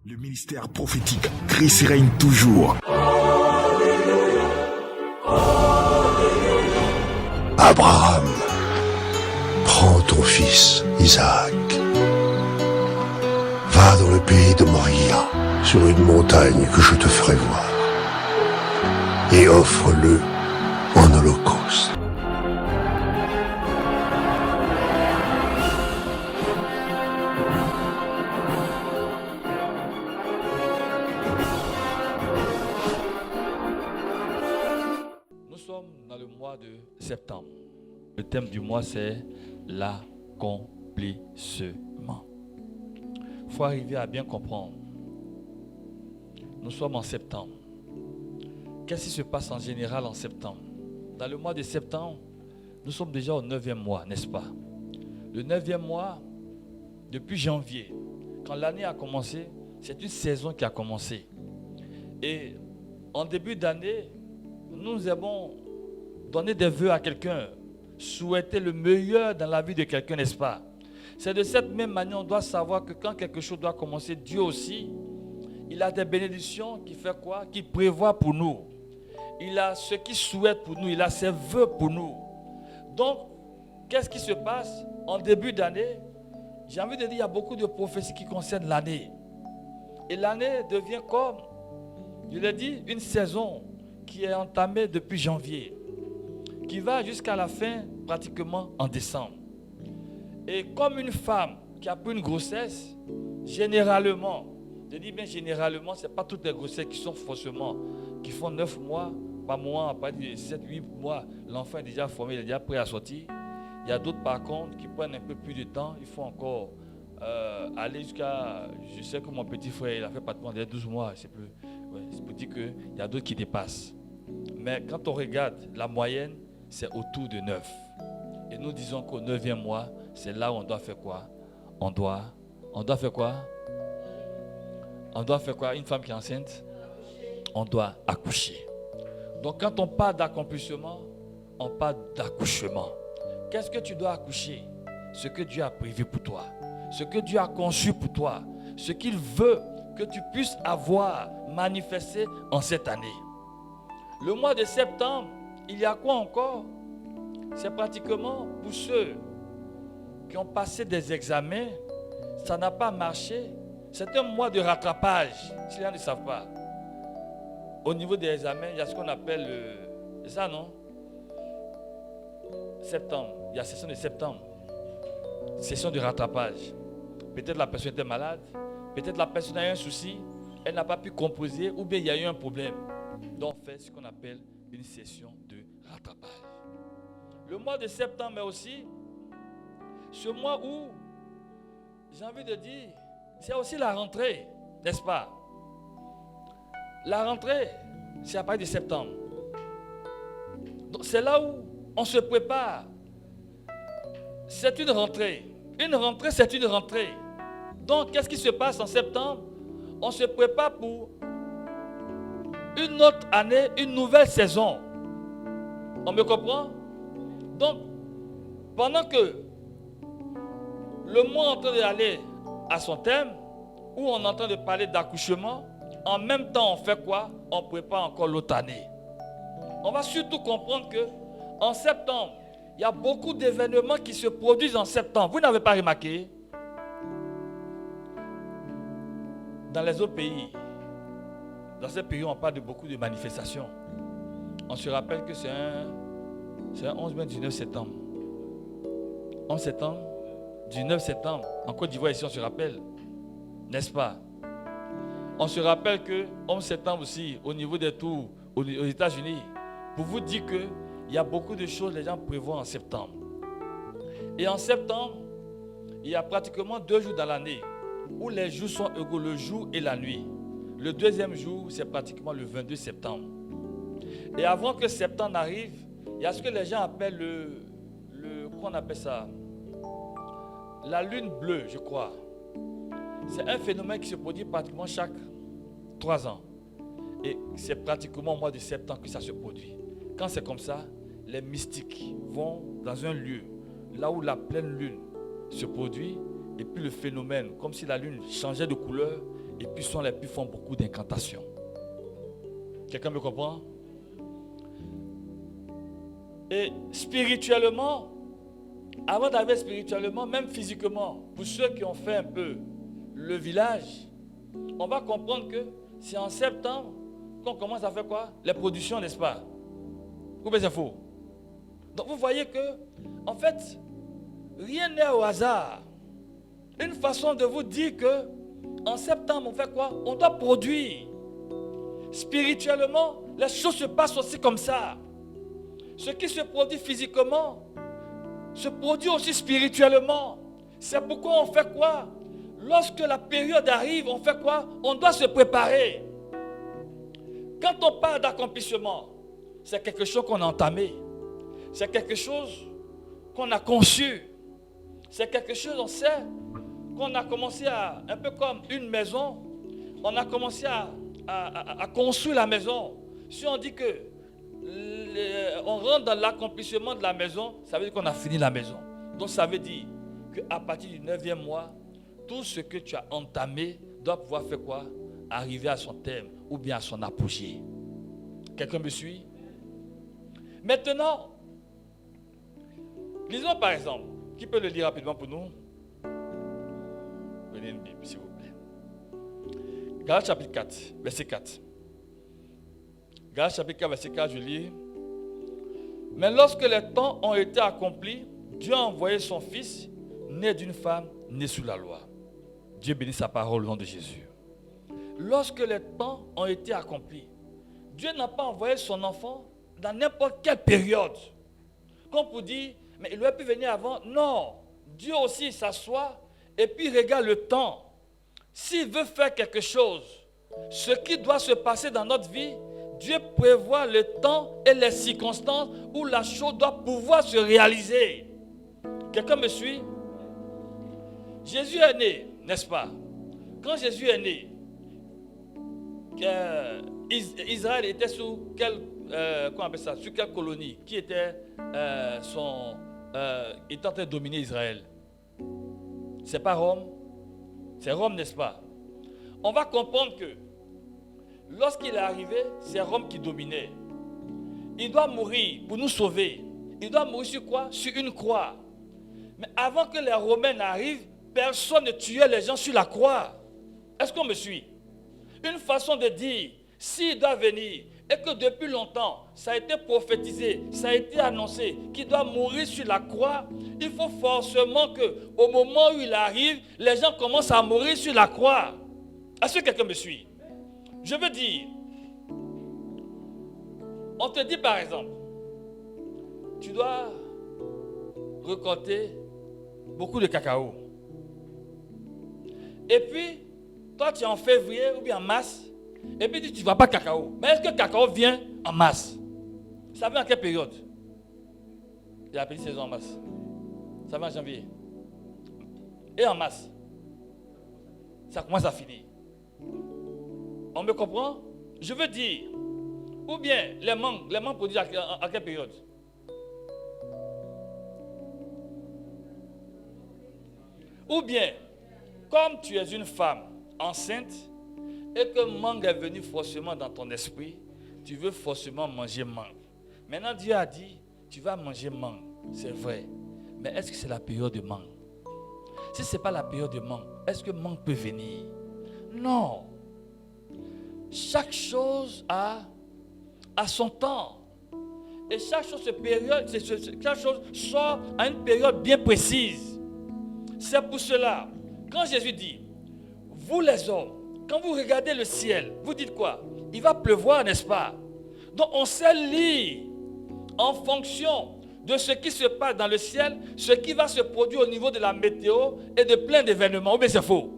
Le ministère prophétique Christ règne toujours. Abraham, prends ton fils Isaac. Va dans le pays de Moria, sur une montagne que je te ferai voir, et offre-le en holocauste. Nous sommes dans le mois de septembre. Le thème du mois, c'est l'accomplissement. Il faut arriver à bien comprendre. Nous sommes en septembre. Qu'est-ce qui se passe en général en septembre? Dans le mois de septembre, nous sommes déjà au 9e mois, n'est-ce pas? Le 9e mois, depuis janvier, quand l'année a commencé, c'est une saison qui a commencé. Et en début d'année, nous avons donné des vœux à quelqu'un, souhaiter le meilleur dans la vie de quelqu'un, n'est-ce pas? C'est de cette même manière, on doit savoir que quand quelque chose doit commencer, Dieu aussi, il a des bénédictions qui fait quoi? Qui prévoit pour nous. Il a ce qu'il souhaite pour nous, il a ses vœux pour nous. Donc, qu'est-ce qui se passe en début d'année? J'ai envie de dire, il y a beaucoup de prophéties qui concernent l'année. Et l'année devient comme, je l'ai dit, une saison qui est entamée depuis janvier, qui va jusqu'à la fin, pratiquement en décembre. Et comme une femme qui a pris une grossesse, généralement, je dis bien généralement, ce n'est pas toutes les grossesses qui sont faussement, qui font 9 mois, pas moins, à partir de 7-8 mois, l'enfant est déjà formé, il est déjà prêt à sortir. Il y a d'autres par contre qui prennent un peu plus de temps, il faut encore aller jusqu'à, je sais que mon petit frère, il a fait pratiquement 12 mois, je sais plus. Ouais, c'est pour dire qu'il y a d'autres qui dépassent. Mais quand on regarde la moyenne, c'est autour de 9. Et nous disons qu'au 9e mois, c'est là où on doit faire quoi? On doit faire quoi? On doit faire quoi? Une femme qui est enceinte? On doit accoucher. Donc quand on parle d'accomplissement, on parle d'accouchement. Qu'est-ce que tu dois accoucher? Ce que Dieu a prévu pour toi. Ce que Dieu a conçu pour toi. Ce qu'il veut que tu puisses avoir manifesté en cette année. Le mois de septembre, il y a quoi encore? C'est pratiquement pour ceux qui ont passé des examens, ça n'a pas marché. C'est un mois de rattrapage, si les gens ne savent pas. Au niveau des examens, il y a ce qu'on appelle c'est ça, non? Septembre, il y a la session de septembre. Session de rattrapage. Peut-être la personne était malade, peut-être la personne a eu un souci, elle n'a pas pu composer, ou bien il y a eu un problème. Donc on fait ce qu'on appelle une session de rattrapage. Le mois de septembre est aussi ce mois où, j'ai envie de dire, c'est aussi la rentrée, n'est-ce pas? La rentrée, c'est à partir de septembre. Donc c'est là où on se prépare. C'est une rentrée. Une rentrée, c'est une rentrée. Donc, qu'est-ce qui se passe en septembre? On se prépare pour une autre année, une nouvelle saison. On me comprend? Donc, pendant que le mois est en train d'aller à son thème, où on est en train de parler d'accouchement, en même temps, on fait quoi? On prépare encore l'autre année. On va surtout comprendre que en septembre, il y a beaucoup d'événements qui se produisent en septembre. Vous n'avez pas remarqué? Dans les autres pays, dans ces pays, on parle de beaucoup de manifestations. On se rappelle que c'est un 11 mai 19 septembre. 11 septembre, 19 septembre. En Côte d'Ivoire, ici, on se rappelle. N'est-ce pas? On se rappelle que 11 septembre aussi, au niveau des tours aux États-Unis, pour vous dire qu'il y a beaucoup de choses que les gens prévoient en septembre. Et en septembre, il y a pratiquement 2 jours dans l'année où les jours sont égaux, le jour et la nuit. Le deuxième jour, c'est pratiquement le 22 septembre. Et avant que septembre arrive, il y a ce que les gens appellent qu'on appelle ça? La lune bleue, je crois. C'est un phénomène qui se produit pratiquement chaque 3 ans. Et c'est pratiquement au mois de septembre que ça se produit. Quand c'est comme ça, les mystiques vont dans un lieu, là où la pleine lune se produit, et puis le phénomène, comme si la lune changeait de couleur, et puis les puits font beaucoup d'incantations. Quelqu'un me comprend? Et spirituellement, avant d'arriver spirituellement, même physiquement, pour ceux qui ont fait un peu le village, on va comprendre que c'est en septembre qu'on commence à faire quoi? Les productions, n'est-ce pas? Ou bien c'est faux? Donc vous voyez que, en fait, rien n'est au hasard. Une façon de vous dire que en septembre, on fait quoi? On doit produire. Spirituellement, les choses se passent aussi comme ça. Ce qui se produit physiquement se produit aussi spirituellement. C'est pourquoi on fait quoi? Lorsque la période arrive, on fait quoi? On doit se préparer. Quand on parle d'accomplissement, c'est quelque chose qu'on a entamé. C'est quelque chose qu'on a conçu. C'est quelque chose, on sait, qu'on a commencé à, un peu comme une maison, on a commencé à construire la maison. Si on dit que on rentre dans l'accomplissement de la maison, ça veut dire qu'on a fini la maison. Donc ça veut dire qu'à partir du 9e mois, tout ce que tu as entamé doit pouvoir faire quoi? Arriver à son terme ou bien à son apogée. Quelqu'un me suit? Maintenant, lisons par exemple, qui peut le lire rapidement pour nous? Prenez une Bible, s'il vous plaît. Galates chapitre 4, verset 4. Galates chapitre 4, verset 4, je lis. Mais lorsque les temps ont été accomplis, Dieu a envoyé son Fils, né d'une femme, né sous la loi. Dieu bénit sa parole au nom de Jésus. Lorsque les temps ont été accomplis, Dieu n'a pas envoyé son enfant dans n'importe quelle période. Comme pour dire, mais il aurait pu venir avant. Non, Dieu aussi s'assoit et puis regarde le temps. S'il veut faire quelque chose, ce qui doit se passer dans notre vie, Dieu prévoit le temps et les circonstances où la chose doit pouvoir se réaliser. Quelqu'un me suit? Jésus est né, n'est-ce pas? Quand Jésus est né, Israël était sous quelle, comment on appelle ça? Sur quelle colonie? Qui était était en train de dominer Israël? C'est pas Rome? C'est Rome, n'est-ce pas? On va comprendre que lorsqu'il est arrivé, c'est Rome qui dominait. Il doit mourir pour nous sauver. Il doit mourir sur quoi? Sur une croix. Mais avant que les Romains n'arrivent, personne ne tuait les gens sur la croix. Est-ce qu'on me suit? Une façon de dire, s'il doit venir, et que depuis longtemps, ça a été prophétisé, ça a été annoncé, qu'il doit mourir sur la croix, il faut forcément qu'au moment où il arrive, les gens commencent à mourir sur la croix. Est-ce que quelqu'un me suit? Je veux dire, on te dit par exemple, tu dois récolter beaucoup de cacao. Et puis, toi tu es en février ou bien en mars, et puis tu ne vois pas de cacao. Mais est-ce que le cacao vient en mars? Ça vient en quelle période? Il a appelé saison en mars. Ça vient en janvier. Et en mars, ça commence à finir. On me comprend? Je veux dire, ou bien les mangues produisent à quelle période? Ou bien, comme tu es une femme enceinte et que mangue est venu forcément dans ton esprit, tu veux forcément manger mangue. Maintenant, Dieu a dit, tu vas manger mangue. C'est vrai. Mais est-ce que c'est la période de mangue? Si ce n'est pas la période de mangue, est-ce que mangue peut venir? Non. Chaque chose a son temps. Et chaque chose sort à une période bien précise. C'est pour cela, quand Jésus dit, vous les hommes, quand vous regardez le ciel, vous dites quoi? Il va pleuvoir, n'est-ce pas? Donc on sait lire en fonction de ce qui se passe dans le ciel, ce qui va se produire au niveau de la météo et de plein d'événements. Ou bien c'est faux?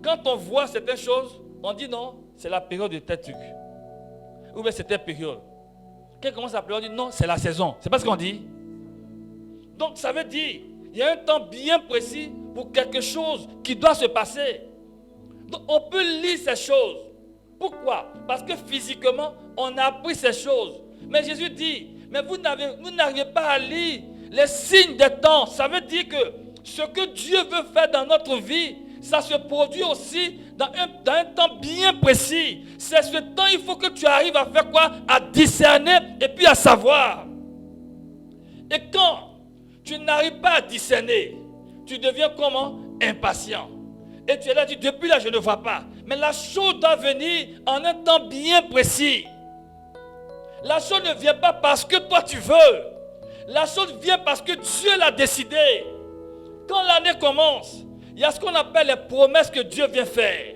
Quand on voit certaines choses, on dit non, c'est la période de tel truc. Ou bien c'est telle période. Quand on commence à pleuvoir, on dit non, c'est la saison. C'est pas ce qu'on dit? Donc ça veut dire, Il y a un temps bien précis pour quelque chose qui doit se passer. Donc on peut lire ces choses. Pourquoi? Parce que physiquement, on a appris ces choses. Mais Jésus dit, mais vous n'arrivez pas à lire les signes des temps. Ça veut dire que ce que Dieu veut faire dans notre vie, ça se produit aussi dans un temps bien précis. C'est ce temps, il faut que tu arrives à faire quoi? À discerner et puis à savoir. Et quand tu n'arrives pas à discerner, tu deviens comment? Impatient. Et tu es là, tu dis, depuis là, je ne vois pas. Mais la chose doit venir en un temps bien précis. La chose ne vient pas parce que toi tu veux. La chose vient parce que Dieu l'a décidé. Quand l'année commence, il y a ce qu'on appelle les promesses que Dieu vient faire.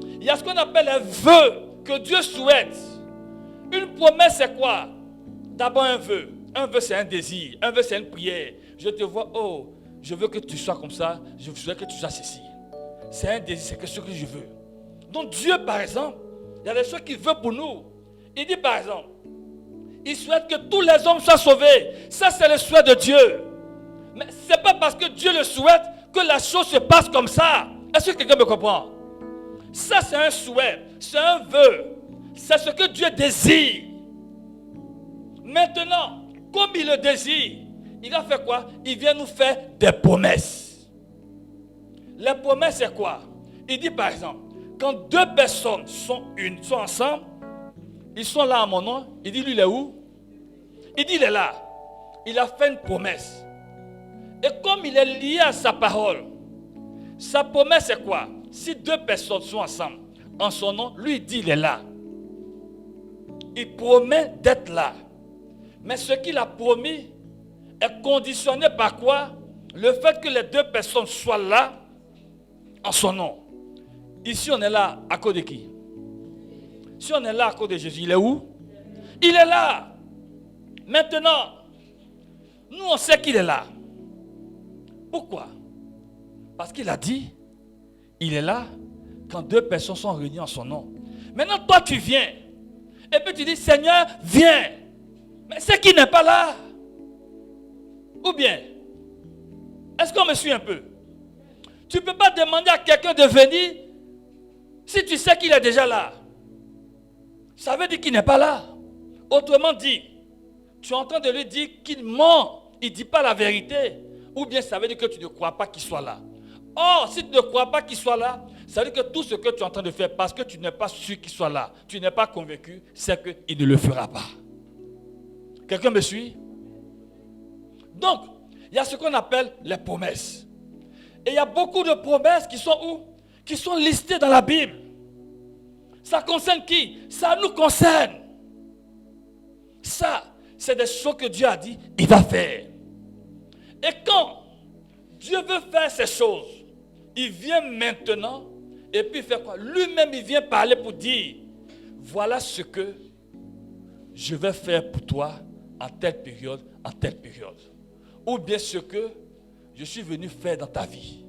Il y a ce qu'on appelle les vœux que Dieu souhaite. Une promesse, c'est quoi? D'abord un vœu. Un vœu, c'est un désir. Un vœu, c'est une prière. Je te vois, oh, je veux que tu sois comme ça. Je veux que tu sois ceci. C'est un désir, c'est quelque chose que je veux. Donc Dieu, par exemple, il y a des choses qu'il veut pour nous. Il dit, par exemple, il souhaite que tous les hommes soient sauvés. Ça, c'est le souhait de Dieu. Mais ce n'est pas parce que Dieu le souhaite que la chose se passe comme ça. Est-ce que quelqu'un me comprend? Ça, c'est un souhait. C'est un vœu. C'est ce que Dieu désire. Maintenant, comme il le désire, il va faire quoi? Il vient nous faire des promesses. Les promesses, c'est quoi? Il dit, par exemple, quand deux personnes sont ensemble, ils sont là à mon nom. Il dit, lui, il est où? Il dit, il est là. Il a fait une promesse. Et comme il est lié à sa parole, sa promesse, c'est quoi? Si deux personnes sont ensemble, en son nom, lui, il dit, il est là. Il promet d'être là. Mais ce qu'il a promis est conditionné par quoi? Le fait que les deux personnes soient là, en son nom. Ici, on est là à cause de qui? Si on est là à cause de Jésus, il est où? Il est là. Maintenant, nous on sait qu'il est là. Pourquoi? Parce qu'il a dit, il est là quand deux personnes sont réunies en son nom. Maintenant, toi tu viens. Et puis tu dis, Seigneur, viens. Mais c'est qui n'est pas là? Ou bien, est-ce qu'on me suit un peu? Tu ne peux pas demander à quelqu'un de venir si tu sais qu'il est déjà là. Ça veut dire qu'il n'est pas là. Autrement dit, tu es en train de lui dire qu'il ment. Il ne dit pas la vérité. Ou bien ça veut dire que tu ne crois pas qu'il soit là. Or, si tu ne crois pas qu'il soit là, ça veut dire que tout ce que tu es en train de faire, parce que tu n'es pas sûr qu'il soit là, tu n'es pas convaincu, c'est qu'il ne le fera pas. Quelqu'un me suit? Donc, il y a ce qu'on appelle les promesses. Et il y a beaucoup de promesses qui sont où? Qui sont listées dans la Bible. Ça concerne qui? Ça nous concerne. Ça, c'est des choses que Dieu a dit, il va faire. Et quand Dieu veut faire ces choses, il vient maintenant et puis il fait quoi? Lui-même, il vient parler pour dire, voilà ce que je vais faire pour toi en telle période, en telle période. Ou bien ce que je suis venu faire dans ta vie.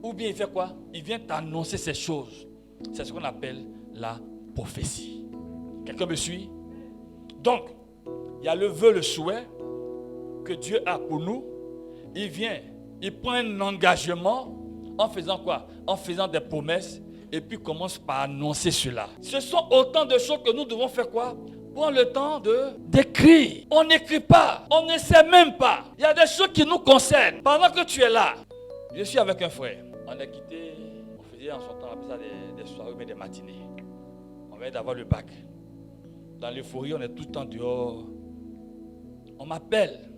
Ou bien il fait quoi? Il vient t'annoncer ces choses. C'est ce qu'on appelle la prophétie. Quelqu'un me suit? Donc, il y a le vœu, le souhait que Dieu a pour nous. Il vient, il prend un engagement en faisant quoi? En faisant des promesses et puis commence par annoncer cela. Ce sont autant de choses que nous devons faire quoi? Prendre le temps d'écrire. On n'écrit pas, on ne sait même pas. Il y a des choses qui nous concernent. Pendant que tu es là, je suis avec un frère. On a quitté, on faisait en son temps des soirées, mais des matinées. On vient d'avoir le bac. Dans l'euphorie, on est tout le temps dehors. On m'appelle.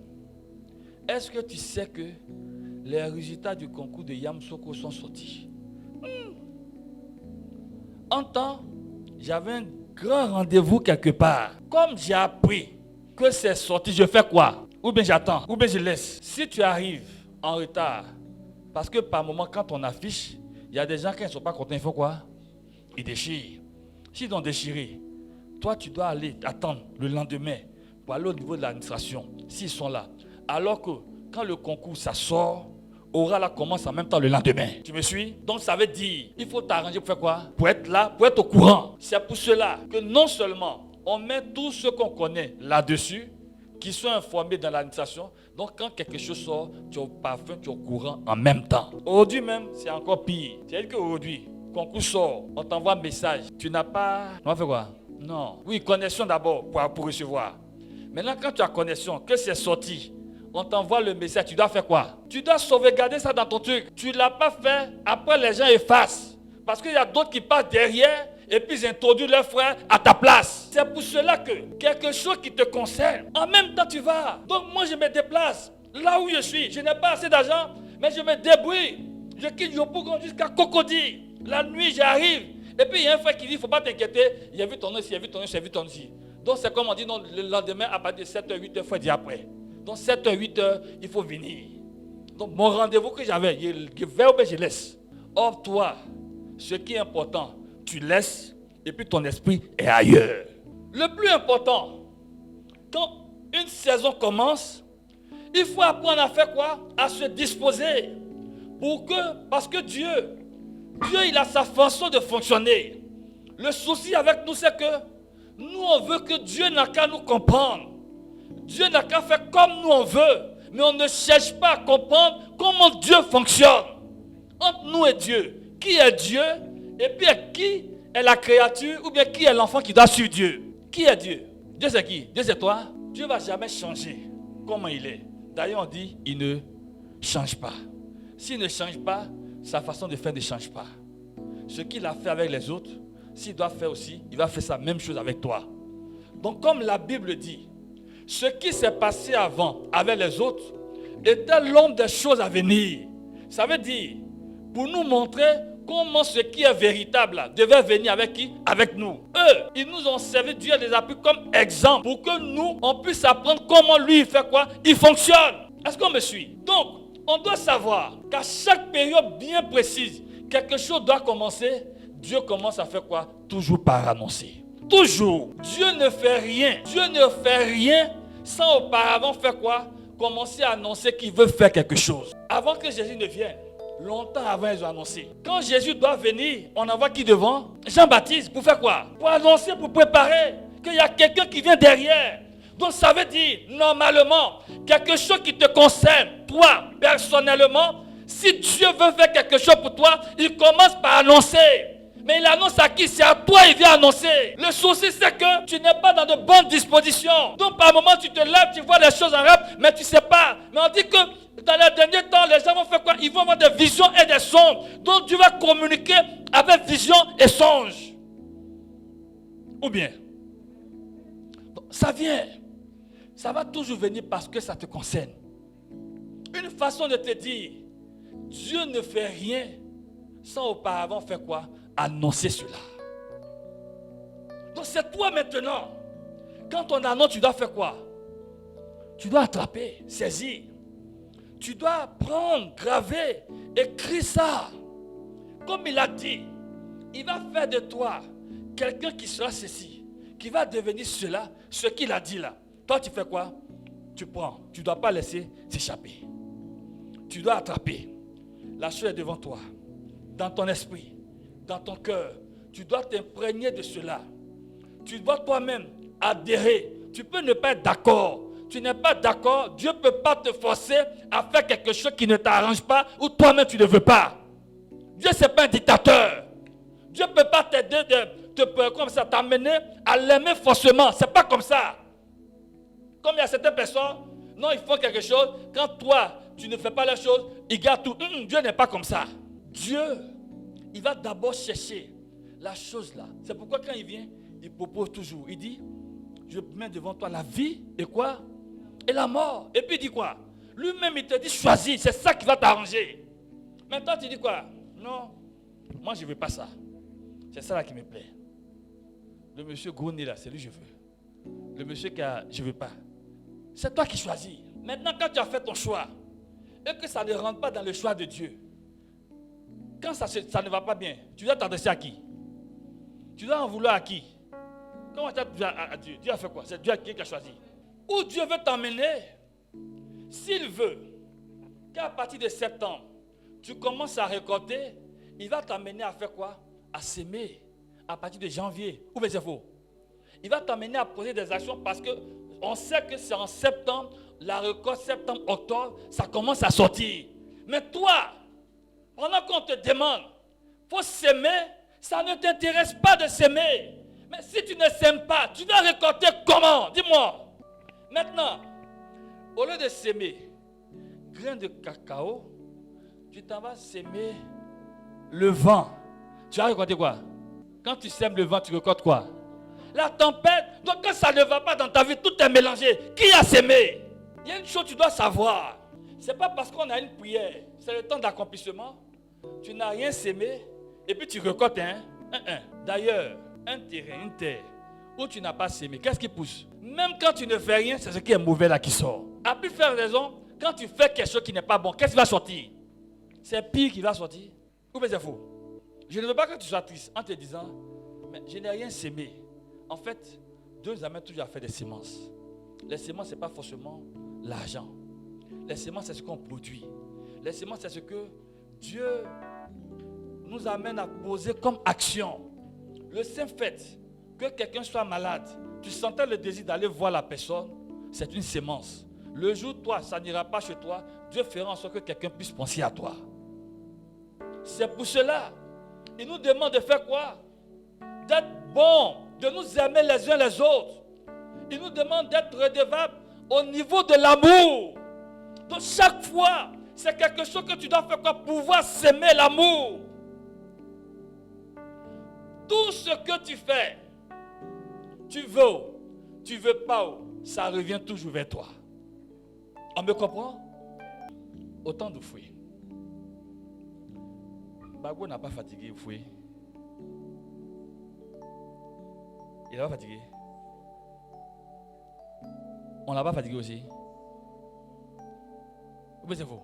Est-ce que tu sais que les résultats du concours de Yamsoko sont sortis? En temps, j'avais un grand rendez-vous quelque part. Comme j'ai appris que c'est sorti, je fais quoi? Ou bien j'attends, ou bien je laisse. Si tu arrives en retard, parce que par moment, quand on affiche, il y a des gens qui ne sont pas contents, il faut quoi? Ils déchirent. S'ils ont déchiré, toi tu dois aller attendre le lendemain pour aller au niveau de l'administration, s'ils sont là. Alors que quand le concours ça sort, oral là commence en même temps le lendemain. Tu me suis? Donc ça veut dire, il faut t'arranger pour faire quoi? Pour être là, pour être au courant. C'est pour cela que non seulement on met tout ce qu'on connaît là-dessus, qui sont informés dans l'administration. Donc quand quelque chose sort, tu es au parfum, tu es au courant en même temps. Aujourd'hui même, c'est encore pire. C'est-à-dire qu'aujourd'hui, concours sort, on t'envoie un message. Tu n'as pas... On fait quoi? Non. Oui, connexion d'abord pour recevoir. Maintenant, quand tu as connexion, que c'est sorti, on t'envoie le message, tu dois faire quoi? Tu dois sauvegarder ça dans ton truc. Tu ne l'as pas fait, après les gens effacent. Parce qu'il y a d'autres qui passent derrière et puis ils introduisent leurs frères à ta place. C'est pour cela que quelque chose qui te concerne, en même temps tu vas. Donc moi je me déplace là où je suis. Je n'ai pas assez d'argent, mais je me débrouille. Je quitte Yopougon jusqu'à Cocody. La nuit j'arrive. Et puis il y a un frère qui dit, il ne faut pas t'inquiéter. Il a vu ton nom ici, il a vu ton nom ici, il a vu ton nom ici. Donc c'est comme on dit, non, le lendemain à partir de 7h, 8h, il faut dire après. Donc 7h, 8h, il faut venir. Donc mon rendez-vous que j'avais, je vais ou bien je laisse. Or toi, ce qui est important, tu laisses et puis ton esprit est ailleurs. Le plus important, quand une saison commence, il faut apprendre à faire quoi? À se disposer. Parce que Dieu, il a sa façon de fonctionner. Le souci avec nous, c'est que nous, on veut que Dieu n'a qu'à nous comprendre. Dieu n'a qu'à faire comme nous on veut. Mais on ne cherche pas à comprendre comment Dieu fonctionne. Entre nous et Dieu, qui est Dieu? Et puis qui est la créature? Ou bien qui est l'enfant qui doit suivre Dieu? Qui est Dieu? Dieu c'est qui? Dieu c'est toi? Dieu ne va jamais changer comment il est. D'ailleurs on dit, il ne change pas. S'il ne change pas, sa façon de faire ne change pas. Ce qu'il a fait avec les autres, s'il doit faire aussi, il va faire sa même chose avec toi. Donc comme la Bible dit, ce qui s'est passé avant avec les autres était l'ombre des choses à venir. Ça veut dire, pour nous montrer comment ce qui est véritable là, devait venir avec qui? Avec nous. Eux, ils nous ont servi, Dieu les a pris comme exemple pour que nous, on puisse apprendre comment lui il fait quoi? Il fonctionne. Est-ce qu'on me suit? Donc, on doit savoir qu'à chaque période bien précise, quelque chose doit commencer. Dieu commence à faire quoi? Toujours par annoncer. Toujours. Dieu ne fait rien. Dieu ne fait rien sans auparavant faire quoi? Commencer à annoncer qu'il veut faire quelque chose. Avant que Jésus ne vienne, longtemps avant, ils ont annoncé. Quand Jésus doit venir, on envoie qui devant? Jean-Baptiste. Pour faire quoi? Pour annoncer, pour préparer qu'il y a quelqu'un qui vient derrière. Donc ça veut dire, normalement, quelque chose qui te concerne, toi, personnellement, si Dieu veut faire quelque chose pour toi, il commence par annoncer. Mais il annonce à qui? C'est à toi il vient annoncer. Le souci c'est que tu n'es pas dans de bonnes dispositions. Donc par moment tu te lèves, tu vois les choses en rêve, mais tu ne sais pas. Mais on dit que dans les derniers temps, les gens vont faire quoi? Ils vont avoir des visions et des songes. Donc Dieu va communiquer avec vision et songe. Ou bien, donc, ça vient. Ça va toujours venir parce que ça te concerne. Une façon de te dire, Dieu ne fait rien sans auparavant faire quoi? Annoncer cela. Donc c'est toi maintenant. Quand on annonce, tu dois faire quoi? Tu dois attraper, saisir. Tu dois prendre, graver, écrire ça. Comme il a dit, il va faire de toi quelqu'un qui sera ceci, qui va devenir cela, ce qu'il a dit là. Toi tu fais quoi? Tu prends. Tu ne dois pas laisser s'échapper. Tu dois attraper. La chose est devant toi, dans ton esprit, dans ton cœur. Tu dois t'imprégner de cela. Tu dois toi-même adhérer. Tu peux ne pas être d'accord. Tu n'es pas d'accord. Dieu ne peut pas te forcer à faire quelque chose qui ne t'arrange pas ou toi-même tu ne veux pas. Dieu ce n'est pas un dictateur. Dieu ne peut pas t'aider, comme ça, t'amener à l'aimer forcément. Ce n'est pas comme ça. Comme il y a certaines personnes, non, ils font quelque chose. Quand toi, tu ne fais pas la chose, il garde tout. Dieu n'est pas comme ça. Dieu, il va d'abord chercher la chose là. C'est pourquoi quand il vient, il propose toujours. Il dit, je mets devant toi la vie et quoi? Et la mort. Et puis il dit quoi? Lui-même, il te dit, choisis. C'est ça qui va t'arranger. Maintenant, tu dis quoi? Non, moi, je ne veux pas ça. C'est ça là qui me plaît. Le monsieur Gouni là, c'est lui que je veux. Le monsieur qui a, je ne veux pas. C'est toi qui choisis. Maintenant, quand tu as fait ton choix et que ça ne rentre pas dans le choix de Dieu, quand ça ne va pas bien, tu dois t'adresser à qui? Tu dois en vouloir à qui? Comment tu as à Dieu? Dieu a fait quoi? C'est Dieu qui a choisi. Où Dieu veut t'emmener, s'il veut qu'à partir de septembre, tu commences à récolter, il va t'emmener à faire quoi? À s'aimer à partir de janvier. Ou bien c'est faux? Il va t'emmener à poser des actions parce que On sait que c'est en septembre, la récolte septembre, octobre, ça commence à sortir. Mais toi, pendant qu'on te demande, il faut s'aimer, ça ne t'intéresse pas de s'aimer. Mais si tu ne s'aimes pas, tu vas récolter comment? Dis-moi. Maintenant, au lieu de s'aimer grain de cacao, tu t'en vas s'aimer le vent. Tu vas récolter quoi? Quand tu sèmes le vent, tu récoltes quoi? La tempête. Donc quand ça ne va pas dans ta vie, tout est mélangé. Qui a sémé? Il y a une chose que tu dois savoir. Ce n'est pas parce qu'on a une prière, c'est le temps d'accomplissement. Tu n'as rien sémé et puis tu récoltes un. D'ailleurs, un terrain, une terre où tu n'as pas sémé, qu'est-ce qui pousse? Même quand tu ne fais rien, c'est ce qui est mauvais là qui sort. À plus faire raison, quand tu fais quelque chose qui n'est pas bon, qu'est-ce qui va sortir? C'est pire qui va sortir. Ou bien c'est faux? Je ne veux pas que tu sois triste en te disant, mais je n'ai rien sémé. En fait, Dieu nous amène toujours à faire des semences. Les semences, ce n'est pas forcément l'argent. Les semences, c'est ce qu'on produit. Les semences, c'est ce que Dieu nous amène à poser comme action. Le simple fait que quelqu'un soit malade, tu sentais le désir d'aller voir la personne, c'est une semence. Le jour où toi, ça n'ira pas chez toi, Dieu fera en sorte que quelqu'un puisse penser à toi. C'est pour cela, il nous demande de faire quoi? D'être bon, de nous aimer les uns les autres. Il nous demande d'être redevables au niveau de l'amour. Donc chaque fois, c'est quelque chose que tu dois faire pour pouvoir s'aimer l'amour. Tout ce que tu fais, tu veux pas, ça revient toujours vers toi. On me comprend? Autant de fruits. Bago n'a pas fatigué le fruit. Il n'a pas fatigué. On l'a pas fatigué aussi. Oui, c'est faux.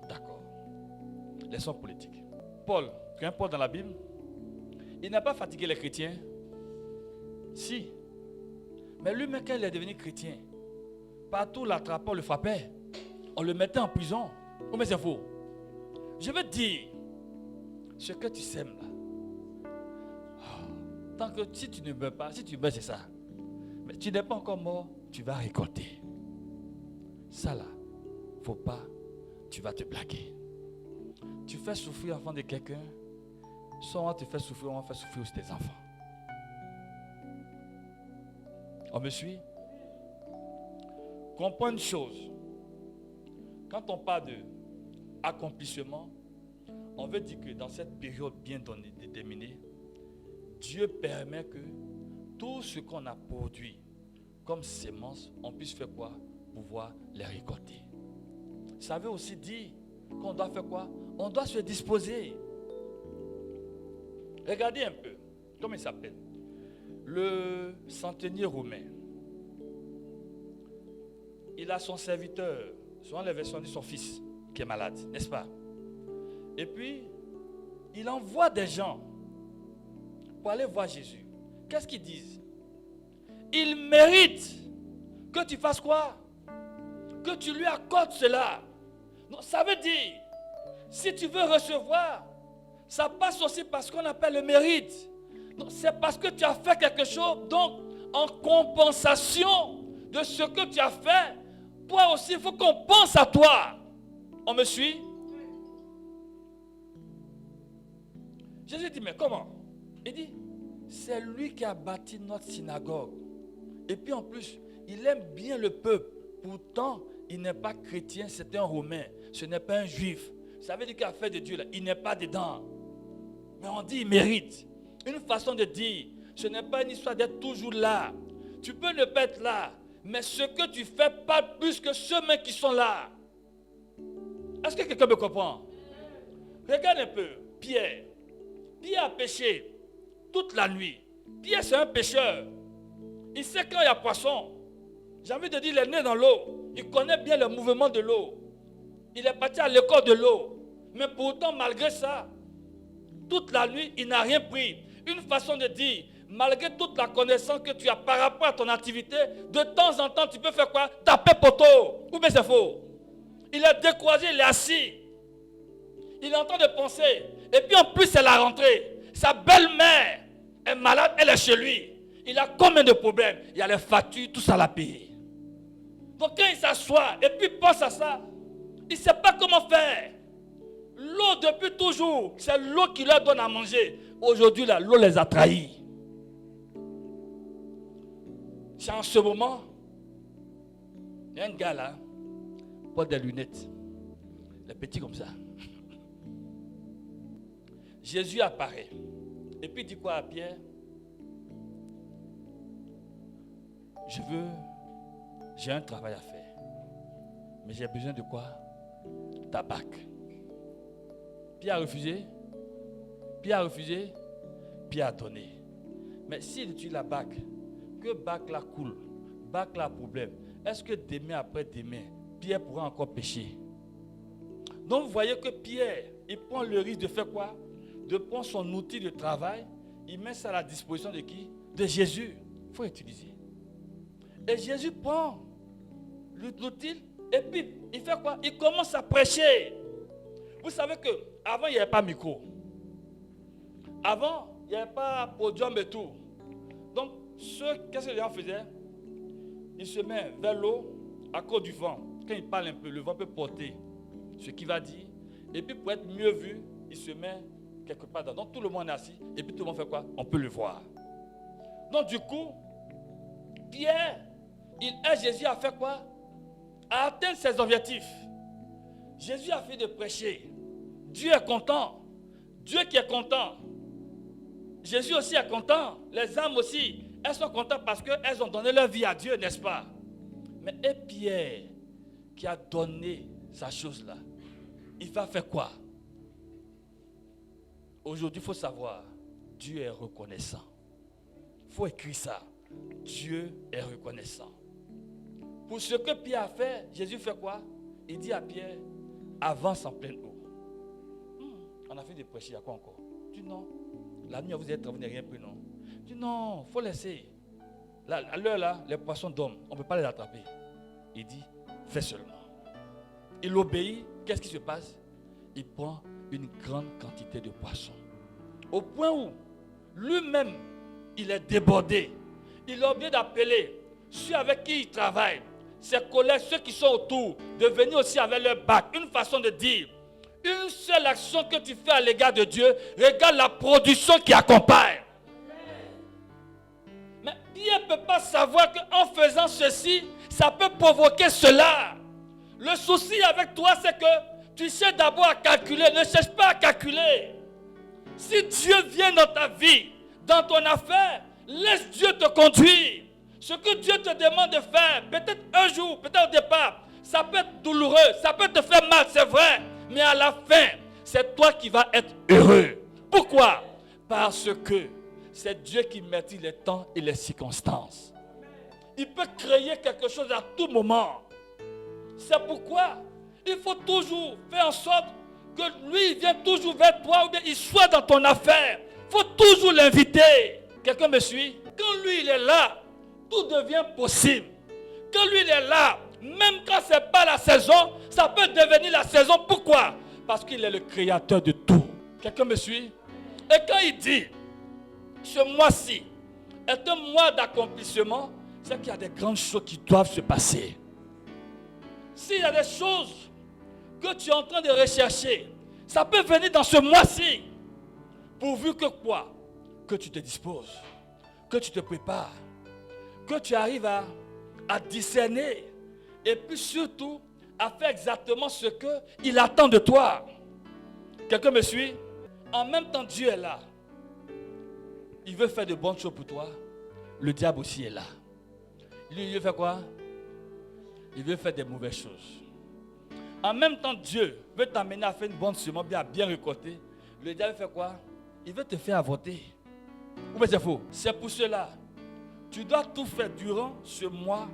D'accord. Leçon politique. Paul, quand Paul dans la Bible, il n'a pas fatigué les chrétiens. Si. Mais lui-même, quand il est devenu chrétien, partout l'attrapant, le frappait. On le mettait en prison. Oui, mais c'est faux. Je veux te dire, ce que tu sèmes là, tant que si tu ne meurs pas, si tu meurs, c'est ça. Mais tu n'es pas encore mort, tu vas récolter. Ça là, faut pas, tu vas te blaguer. Tu fais souffrir l'enfant de quelqu'un, soit on te fait souffrir, on va faire souffrir aussi tes enfants. On me suit? Comprends une chose. Quand on parle de accomplissement, on veut dire que dans cette période bien déterminée, Dieu permet que tout ce qu'on a produit comme sémence, on puisse faire quoi? Pouvoir les récolter. Ça veut aussi dire qu'on doit faire quoi? On doit se disposer. Regardez un peu, comment il s'appelle? Le centenier romain. Il a son serviteur, selon les versions de son fils, qui est malade, n'est-ce pas? Et puis, il envoie des gens pour aller voir Jésus. Qu'est-ce qu'ils disent? Il mérite que tu fasses quoi? Que tu lui accordes cela. Donc, ça veut dire, si tu veux recevoir, ça passe aussi par ce qu'on appelle le mérite. Donc, c'est parce que tu as fait quelque chose, donc en compensation de ce que tu as fait, toi aussi, il faut qu'on pense à toi. On me suit? Jésus dit, mais comment? Il dit, c'est lui qui a bâti notre synagogue. Et puis en plus, il aime bien le peuple. Pourtant, il n'est pas chrétien, c'est un Romain. Ce n'est pas un juif. Ça veut dire qu'il a fait de Dieu, là, il n'est pas dedans. Mais on dit, il mérite. Une façon de dire, ce n'est pas une histoire d'être toujours là. Tu peux ne pas être là, mais ce que tu fais, pas plus que ceux-mêmes qui sont là. Est-ce que quelqu'un me comprend? Regarde un peu, Pierre. Pierre a péché toute la nuit. Pierre, c'est un pêcheur. Il sait quand il y a poisson. J'ai envie de dire, il est né dans l'eau. Il connaît bien le mouvement de l'eau. Il est parti à l'école de l'eau. Mais pourtant, malgré ça, toute la nuit, il n'a rien pris. Une façon de dire, malgré toute la connaissance que tu as par rapport à ton activité, de temps en temps, tu peux faire quoi? Taper poteau. Ou bien c'est faux? Il est découragé, il est assis. Il est en train de penser. Et puis en plus, c'est la rentrée. Sa belle-mère est malade, elle est chez lui. Il a combien de problèmes? Il y a les factures, tout ça à la payer. Donc quand il s'assoit et puis pense à ça, il ne sait pas comment faire. L'eau depuis toujours, c'est l'eau qui leur donne à manger. Aujourd'hui, là, l'eau les a trahis. C'est en ce moment, il y a un gars là, porte des lunettes, les petits comme ça. Jésus apparaît. Et puis il dit quoi à Pierre? J'ai un travail à faire. Mais j'ai besoin de quoi? Ta bague. Pierre a refusé. Pierre a refusé. Pierre a donné. Mais s'il utilise la bague, que bague là coule, bague là problème, est-ce que demain après demain, Pierre pourra encore pécher? Donc vous voyez que Pierre, il prend le risque de faire quoi? De prendre son outil de travail, il met ça à la disposition de qui? De Jésus. Il faut utiliser. Et Jésus prend l'outil et puis il fait quoi? Il commence à prêcher. Vous savez qu'avant il n'y avait pas micro. Avant il n'y avait pas podium et tout. Donc qu'est-ce que les gens faisaient? Ils se mettent vers l'eau à cause du vent. Quand il parle un peu, le vent peut porter ce qu'il va dire. Et puis pour être mieux vu, il se met quelque part dedans. Donc tout le monde est assis. Et puis tout le monde fait quoi? On peut le voir. Donc du coup, Pierre, il aide Jésus à faire quoi? À atteindre ses objectifs. Jésus a fait de prêcher. Dieu est content. Dieu qui est content. Jésus aussi est content. Les âmes aussi, elles sont contentes parce qu'elles ont donné leur vie à Dieu, n'est-ce pas? Mais et Pierre, qui a donné sa chose là, il va faire quoi? Aujourd'hui, il faut savoir, Dieu est reconnaissant. Il faut écrire ça. Dieu est reconnaissant. Pour ce que Pierre a fait, Jésus fait quoi? Il dit à Pierre, avance en pleine eau. On a fait des prêches, il y a quoi encore? Tu dis non. La nuit, vous êtes, vous n'avez rien pris, non? Tu dis non, il faut laisser. Là, à l'heure là, les poissons dorment, on ne peut pas les attraper. Il dit, fais seulement. Il obéit, qu'est-ce qui se passe? Il prend une grande quantité de poissons. Au point où lui-même, il est débordé. Il a oublié d'appeler ceux avec qui il travaille, ses collègues, ceux qui sont autour, de venir aussi avec leur bac. Une façon de dire, une seule action que tu fais à l'égard de Dieu, regarde la production qui accompagne. Mais Pierre ne peut pas savoir qu'en faisant ceci, ça peut provoquer cela. Le souci avec toi, c'est que tu cherches d'abord à calculer. Ne cherche pas à calculer. Si Dieu vient dans ta vie, dans ton affaire, laisse Dieu te conduire. Ce que Dieu te demande de faire, peut-être un jour, peut-être au départ, ça peut être douloureux, ça peut te faire mal, c'est vrai. Mais à la fin, c'est toi qui vas être heureux. Pourquoi? Parce que c'est Dieu qui maîtrise les temps et les circonstances. Il peut créer quelque chose à tout moment. C'est pourquoi il faut toujours faire en sorte que lui, il vienne toujours vers toi ou bien il soit dans ton affaire. Il faut toujours l'inviter. Quelqu'un me suit? Quand lui, il est là, tout devient possible. Quand lui, il est là, même quand ce n'est pas la saison, ça peut devenir la saison. Pourquoi? Parce qu'il est le créateur de tout. Quelqu'un me suit? Et quand il dit, ce mois-ci est un mois d'accomplissement, c'est qu'il y a des grandes choses qui doivent se passer. S'il y a des choses que tu es en train de rechercher, ça peut venir dans ce mois-ci. Pourvu que quoi? Que tu te disposes, que tu te prépares, que tu arrives à discerner et puis surtout à faire exactement ce qu'il attend de toi. Quelqu'un me suit? En même temps, Dieu est là. Il veut faire de bonnes choses pour toi. Le diable aussi est là. Il veut faire quoi? Il veut faire des mauvaises choses. En même temps, Dieu veut t'amener à faire une bonne semence, bien à bien récolter. Le diable fait quoi? Il veut te faire avorter. Ou bien c'est faux? C'est pour cela. Tu dois tout faire durant ce mois.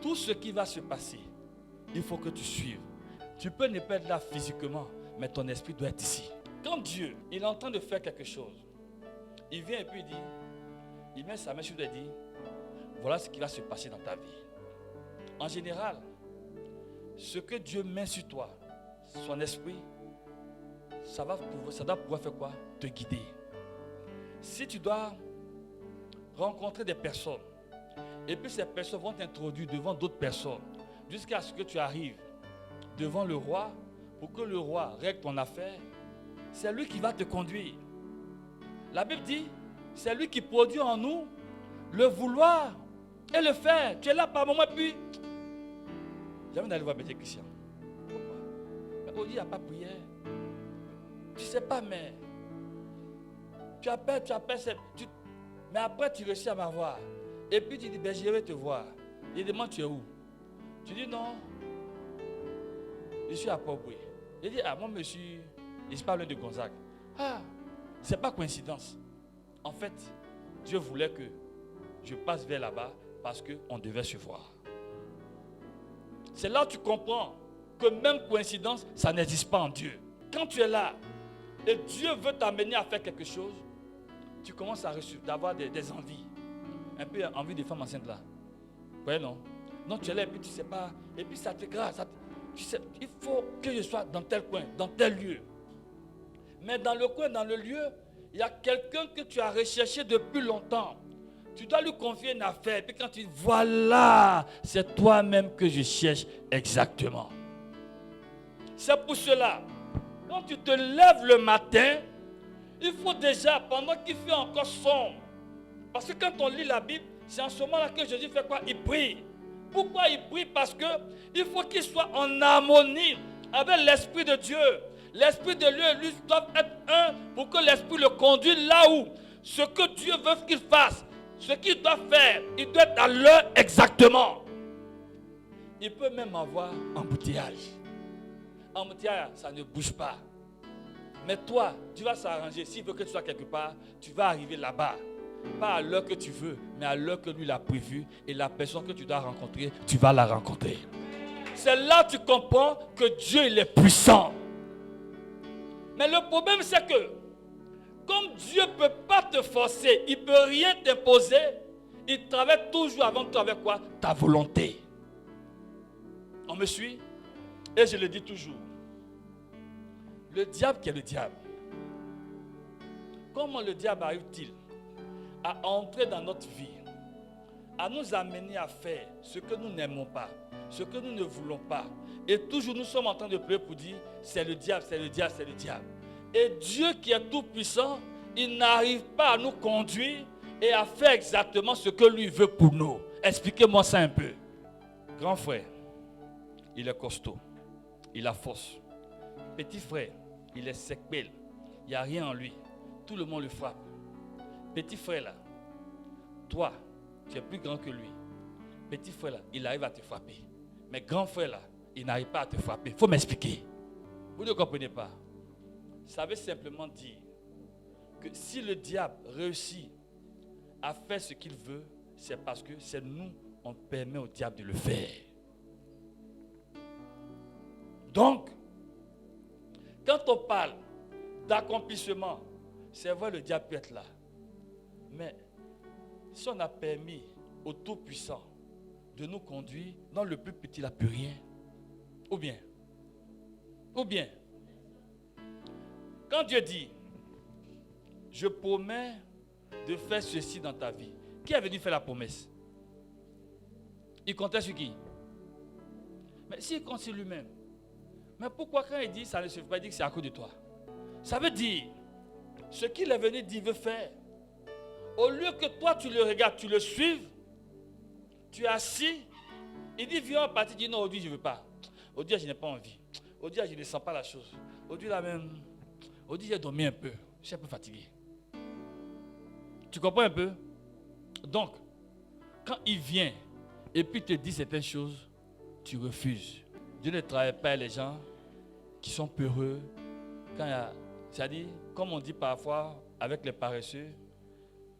Tout ce qui va se passer, il faut que tu suives. Tu peux ne pas être là physiquement, mais ton esprit doit être ici. Quand Dieu, il est en train de faire quelque chose, il vient et puis il dit, il met sa main sur toi et dit, voilà ce qui va se passer dans ta vie. En général, ce que Dieu met sur toi, son esprit, ça doit pouvoir faire quoi? Te guider. Si tu dois rencontrer des personnes. Et puis ces personnes vont t'introduire devant d'autres personnes. Jusqu'à ce que tu arrives devant le roi. Pour que le roi règle ton affaire. C'est lui qui va te conduire. La Bible dit, c'est lui qui produit en nous le vouloir et le faire. Tu es là par moment, puis jamais d'aller voir Bété Christian. Pourquoi? Mais aujourd'hui, il n'y a pas de prière. Tu ne sais pas, mais tu appelles, mais après tu réussis à m'avoir. Et puis tu dis, ben, je vais te voir. Il demande, tu es où? Tu dis, non, je suis à Port-Boué. Il dit, ah, moi, monsieur, je parle de Gonzague. Ah, ce n'est pas coïncidence. En fait, Dieu voulait que je passe vers là-bas parce qu'on devait se voir. C'est là où tu comprends que même coïncidence, ça n'existe pas en Dieu. Quand tu es là et Dieu veut t'amener à faire quelque chose, tu commences à avoir des envies. Un peu envie des femmes enceintes là. Vous voyez, non? Non, tu es là et puis tu ne sais pas. Et puis ça te grâce. Tu sais, il faut que je sois dans tel coin, dans tel lieu. Mais dans le coin, dans le lieu, il y a quelqu'un que tu as recherché depuis longtemps. Tu dois lui confier une affaire. Et puis quand tu dis, voilà, c'est toi-même que je cherche exactement. C'est pour cela, quand tu te lèves le matin, il faut déjà, pendant qu'il fait encore sombre, parce que quand on lit la Bible, c'est en ce moment-là que Jésus fait quoi? Il prie. Pourquoi il prie? Parce qu'il faut qu'il soit en harmonie avec l'Esprit de Dieu. L'Esprit de Dieu, lui, doit être un pour que l'Esprit le conduise là où ce que Dieu veut qu'il fasse, ce qu'il doit faire, il doit être à l'heure exactement. Il peut même avoir embouteillage. Embouteillage, ça ne bouge pas. Mais toi, tu vas s'arranger. S'il veut que tu sois quelque part, tu vas arriver là-bas. Pas à l'heure que tu veux, mais à l'heure que lui l'a prévu. Et la personne que tu dois rencontrer, tu vas la rencontrer. C'est là que tu comprends que Dieu, il est puissant. Mais le problème, c'est que, comme Dieu ne peut pas te forcer, il ne peut rien t'imposer, il travaille toujours avant toi avec quoi? Ta volonté. On me suit? Et je le dis toujours. Le diable qui est le diable. Comment le diable arrive-t-il à entrer dans notre vie, à nous amener à faire ce que nous n'aimons pas, ce que nous ne voulons pas. Et toujours nous sommes en train de prier pour dire, c'est le diable, c'est le diable, c'est le diable. Et Dieu qui est tout puissant, il n'arrive pas à nous conduire et à faire exactement ce que lui veut pour nous. Expliquez-moi ça un peu. Grand frère, il est costaud, il a force. Petit frère, il est sec-belle, il n'y a rien en lui. Tout le monde le frappe. Petit frère là, toi, tu es plus grand que lui. Petit frère là, il arrive à te frapper. Mais grand frère là, il n'arrive pas à te frapper. Il faut m'expliquer. Vous ne comprenez pas. Ça veut simplement dire que si le diable réussit à faire ce qu'il veut, c'est parce que c'est nous, on permet au diable de le faire. Donc, quand on parle d'accomplissement, c'est vrai, le diable peut être là. Mais si on a permis au Tout-Puissant de nous conduire, dans le plus petit, il n'a plus rien. Ou bien, quand Dieu dit, je promets de faire ceci dans ta vie, qui est venu faire la promesse? Il comptait sur qui? Mais s'il compte sur lui-même, mais pourquoi quand il dit ça ne se fait pas, il dit que c'est à cause de toi? Ça veut dire, ce qu'il est venu dire, il veut faire. Au lieu que toi tu le regardes, tu le suives, tu es assis, il dit viens en partie, il dit non, aujourd'hui je ne veux pas. Aujourd'hui je n'ai pas envie. Aujourd'hui je ne sens pas la chose. Aujourd'hui là même, aujourd'hui j'ai dormi un peu, je suis un peu fatigué. Tu comprends un peu? Donc, quand il vient et puis te dit certaines choses, tu refuses. Dieu ne travaille pas les gens qui sont peureux. C'est-à-dire, comme on dit parfois avec les paresseux,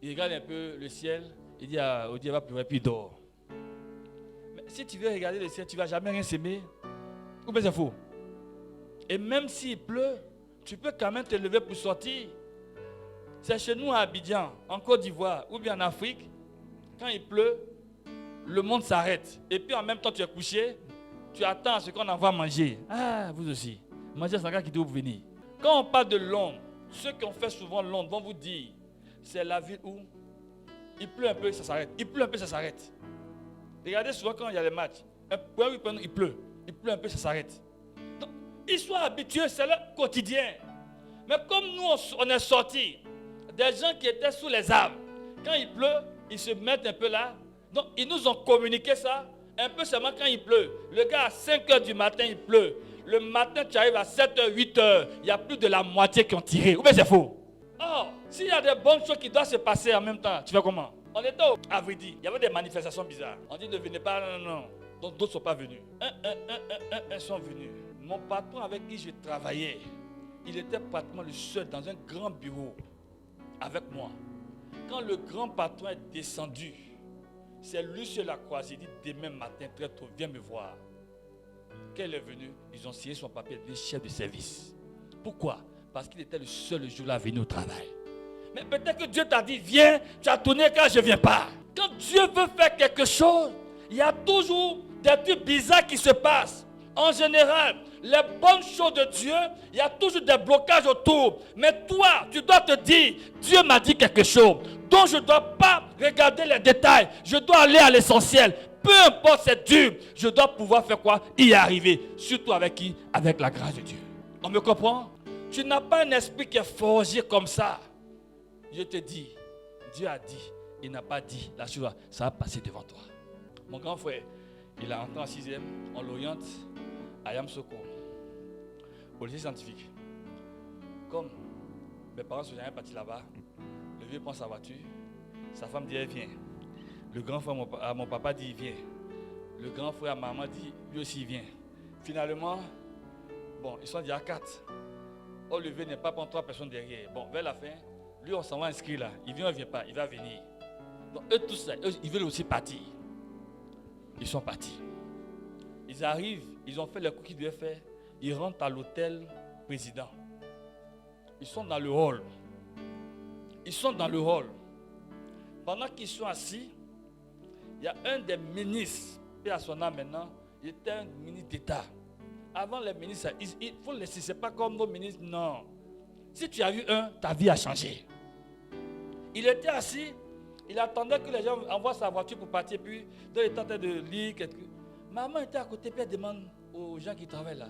il regarde un peu le ciel, il dit au Dieu va pleurer puis il dort. Mais si tu veux regarder le ciel, tu ne vas jamais rien s'aimer. Ou bien c'est faux. Et même s'il pleut, tu peux quand même te lever pour sortir. C'est chez nous à Abidjan, en Côte d'Ivoire, ou bien en Afrique, quand il pleut, le monde s'arrête. Et puis en même temps tu es couché, tu attends ce qu'on envoie manger. Ah, vous aussi. Manger, c'est un gars qui doit venir. Quand on parle de Londres, ceux qui ont fait souvent Londres vont vous dire, c'est la ville où Il pleut un peu, ça s'arrête. Il pleut un peu, ça s'arrête. Regardez souvent quand il y a les matchs. Il pleut. Il pleut un peu, ça s'arrête. Donc, ils sont habitués, c'est leur quotidien. Mais comme nous, on est sortis, des gens qui étaient sous les arbres, quand il pleut, ils se mettent un peu là. Donc, ils nous ont communiqué ça, un peu seulement quand il pleut. Le gars, à 5 h du matin, il pleut. Le matin, tu arrives à 7 h, 8 h, il y a plus de la moitié qui ont tiré. Ou bien c'est faux. Or, s'il y a des bonnes choses qui doivent se passer en même temps, tu fais comment? On était au Avridi, il y avait des manifestations bizarres. On dit ne venez pas, non. Donc d'autres ne sont pas venus. Un sont venus. Mon patron avec qui je travaillais, il était pratiquement le seul dans un grand bureau avec moi. Quand le grand patron est descendu, c'est lui sur la croisée. Il dit demain matin très tôt, viens me voir. Quand il est venu, ils ont signé son papier de chef de service. Pourquoi? Parce qu'il était le seul jour-là à venir au travail. Mais peut-être que Dieu t'a dit, viens, tu as tourné quand je ne viens pas. Quand Dieu veut faire quelque chose, il y a toujours des trucs bizarres qui se passent. En général, les bonnes choses de Dieu, il y a toujours des blocages autour. Mais toi, tu dois te dire, Dieu m'a dit quelque chose. Donc je ne dois pas regarder les détails. Je dois aller à l'essentiel. Peu importe c'est dur, je dois pouvoir faire quoi? Y arriver. Surtout avec qui? Avec la grâce de Dieu. On me comprend? Tu n'as pas un esprit qui est forgé comme ça. Je te dis, Dieu a dit, il n'a pas dit, la chose, ça va passer devant toi. Mon grand frère, il est entré en 6e, on l'oriente à Yamsoko, au lycée scientifique. Comme mes parents sont jamais partis là-bas, le vieux prend sa voiture, sa femme dit, elle vient. Le grand frère à mon papa dit, il vient. Le grand frère à maman dit, lui aussi, il vient. Finalement, bon, ils sont déjà 4. Oh, le vieux n'est pas pour 3 personnes derrière. Bon, vers la fin, lui, on s'en va inscrire là. Il vient, il ne vient pas, il va venir. Donc, eux tous, ils veulent aussi partir. Ils sont partis. Ils arrivent, ils ont fait le coup qu'ils devaient faire. Ils rentrent à l'hôtel président. Ils sont dans le hall. Ils sont dans le hall. Pendant qu'ils sont assis, il y a un des ministres, paix à son âme maintenant, il était un ministre d'État. Avant les ministres, il faut laisser, ce n'est pas comme nos ministres, non. Si tu as vu un, ta vie a changé. Il était assis, il attendait que les gens envoient sa voiture pour partir, puis il était en train de lire quelque chose. Maman était à côté, puis elle demande aux gens qui travaillent là,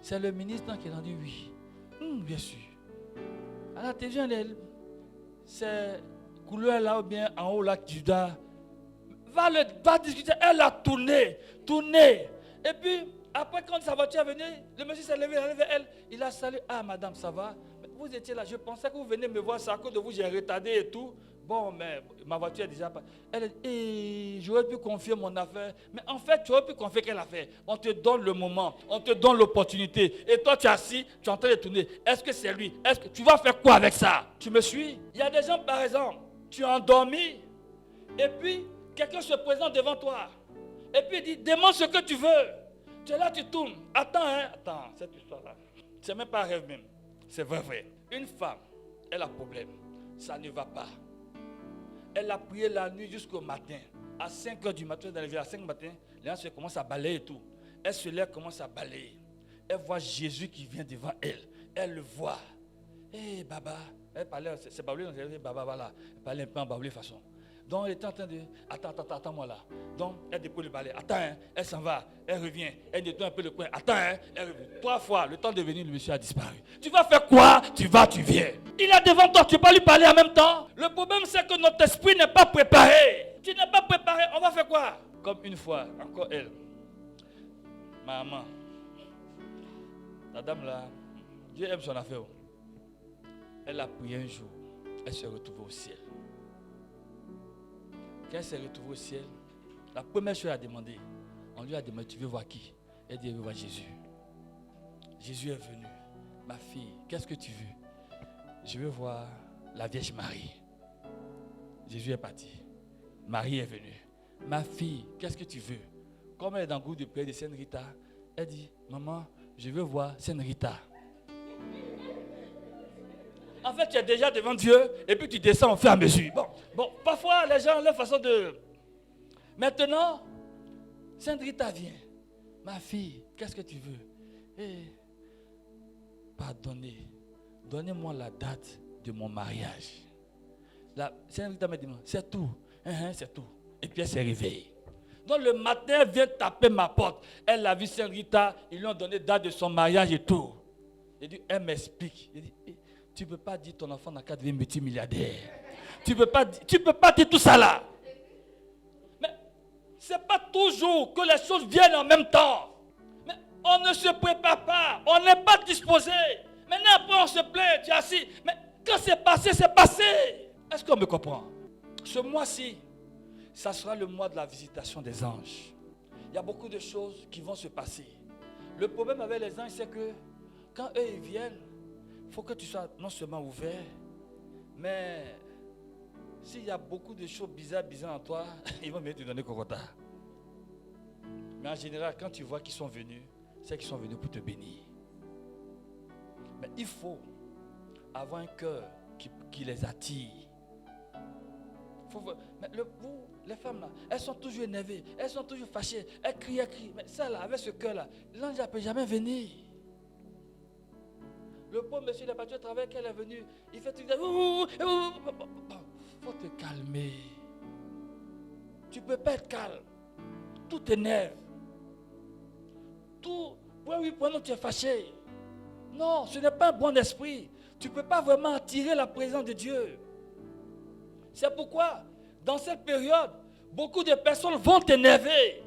c'est le ministre qui a dit oui. Bien sûr. Alors, tes gens, c'est couleur là ou bien en haut là, tu dois. Va discuter. Elle a tourné. Et puis, après, quand sa voiture est venue, le monsieur s'est levé, il a salué. Ah, madame, ça va? Vous étiez là, je pensais que vous venez me voir, c'est à cause de vous, j'ai retardé et tout. Bon, mais ma voiture est déjà pas. Elle a dit, j'aurais pu confier mon affaire. Mais en fait, tu aurais pu confier quelle affaire? On te donne le moment, on te donne l'opportunité. Et toi, tu es assis, tu es en train de tourner. Est-ce que c'est lui? Est-ce que tu vas faire quoi avec ça? Tu me suis? Il y a des gens, par exemple, tu es endormi, et puis quelqu'un se présente devant toi. Et puis il dit, demande ce que tu veux. Tu es là, tu tournes. Attends, cette histoire-là. C'est même pas un rêve même. C'est vrai. Une femme, elle a un problème. Ça ne va pas. Elle a prié la nuit jusqu'au matin. À 5 h du matin, dans les villes, à 5 h du matin, les gens commencent à balayer et tout. Elle se lève, commence à balayer. Elle voit Jésus qui vient devant elle. Elle le voit. Baba. Elle parlait, c'est bablé, Baba, voilà. Elle parlait un peu en bablé façon. Donc, elle était en train de... Attends-moi là. Donc, elle dépose le balai. Attends, elle s'en va. Elle revient. Elle nettoie un peu le coin. Attends, elle revient. 3 fois, le temps de venir, le monsieur a disparu. Tu vas faire quoi? Tu viens. Il est devant toi, tu ne peux pas lui parler en même temps. Le problème, c'est que notre esprit n'est pas préparé. Tu n'es pas préparé, on va faire quoi? Comme une fois, encore elle. Ma maman. La dame là, Dieu aime son affaire. Elle a prié un jour. Elle s'est retrouvée au ciel. Quand elle s'est retrouvée au ciel, la première chose qu'elle a demandé, on lui a demandé, tu veux voir qui? Elle dit, je veux voir Jésus. Jésus est venu. Ma fille, qu'est-ce que tu veux? Je veux voir la Vierge Marie. Jésus est parti. Marie est venue. Ma fille, qu'est-ce que tu veux? Comme elle est dans le groupe de prière de Sainte Rita, elle dit, maman, je veux voir Sainte Rita. En fait, tu es déjà devant Dieu et puis tu descends au fur et à mesure. Bon, parfois, les gens ont leur façon de... Maintenant, Sainte Rita vient. Ma fille, qu'est-ce que tu veux? Pardonnez. Donnez-moi la date de mon mariage. Sainte Rita me demande, c'est tout. c'est tout. Et puis elle s'est réveillée. Donc le matin, elle vient taper ma porte. Elle a vu Sainte Rita, ils lui ont donné date de son mariage et tout. Elle m'explique. Elle dit, tu ne peux pas dire ton enfant n'a qu'à devenir multimilliardaire. Tu ne peux pas dire tout ça là. Mais ce n'est pas toujours que les choses viennent en même temps. Mais on ne se prépare pas. On n'est pas disposé. Maintenant après on se plaint, tu es assis. Mais quand c'est passé, c'est passé. Est-ce qu'on me comprend? Ce mois-ci, ça sera le mois de la visitation des anges. Il y a beaucoup de choses qui vont se passer. Le problème avec les anges, c'est que quand eux ils viennent, il faut que tu sois non seulement ouvert, mais s'il y a beaucoup de choses bizarres en toi, ils vont mieux te donner cocota. Mais en général, quand tu vois qu'ils sont venus, c'est qu'ils sont venus pour te bénir. Mais il faut avoir un cœur qui les attire. Mais les femmes là, elles sont toujours énervées, elles sont toujours fâchées, elles crient. Mais ça là, avec ce cœur là, l'ange ne peut jamais venir. Le pauvre monsieur de la pâture travaille qu'elle est venue, il fait tout. Faut te calmer. Tu ne peux pas être calme. Tout t'énerve. Tout. Oui, pendant que tu es fâché. Non, ce n'est pas un bon esprit. Tu ne peux pas vraiment attirer la présence de Dieu. C'est pourquoi, dans cette période, beaucoup de personnes vont t'énerver.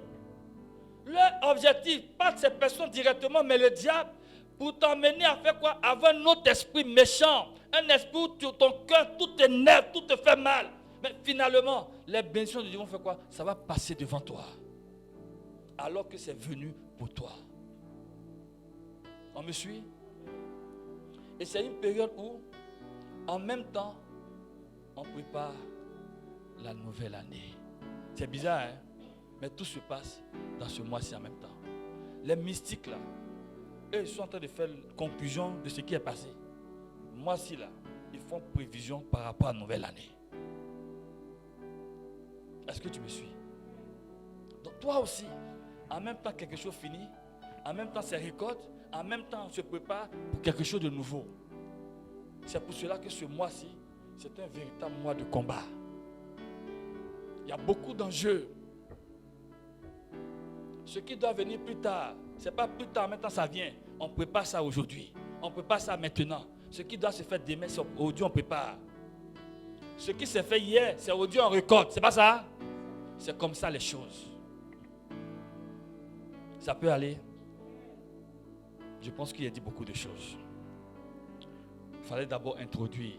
Leur objectif, pas de ces personnes directement, mais le diable, pour t'emmener à faire quoi? Avoir un autre esprit méchant. Un esprit où ton cœur, tout t'énerve, tout te fait mal. Mais finalement, les bénédictions de Dieu vont faire quoi? Ça va passer devant toi. Alors que c'est venu pour toi. On me suit? Et c'est une période où, en même temps, on prépare la nouvelle année. C'est bizarre, hein? Mais tout se passe dans ce mois-ci en même temps. Les mystiques, là, eux, ils sont en train de faire conclusion de ce qui est passé. Mois-ci, là, ils font prévision par rapport à la nouvelle année. Est-ce que tu me suis? Donc toi aussi, en même temps quelque chose finit, en même temps c'est récolte, en même temps on se prépare pour quelque chose de nouveau. C'est pour cela que ce mois-ci, c'est un véritable mois de combat. Il y a beaucoup d'enjeux. Ce qui doit venir plus tard, ce n'est pas plus tard, maintenant ça vient. On prépare ça aujourd'hui. On prépare ça maintenant. Ce qui doit se faire demain, c'est aujourd'hui on prépare. Ce qui s'est fait hier, c'est aujourd'hui on récolte. C'est pas ça? C'est comme ça les choses. Ça peut aller. Je pense qu'il a dit beaucoup de choses. Il fallait d'abord introduire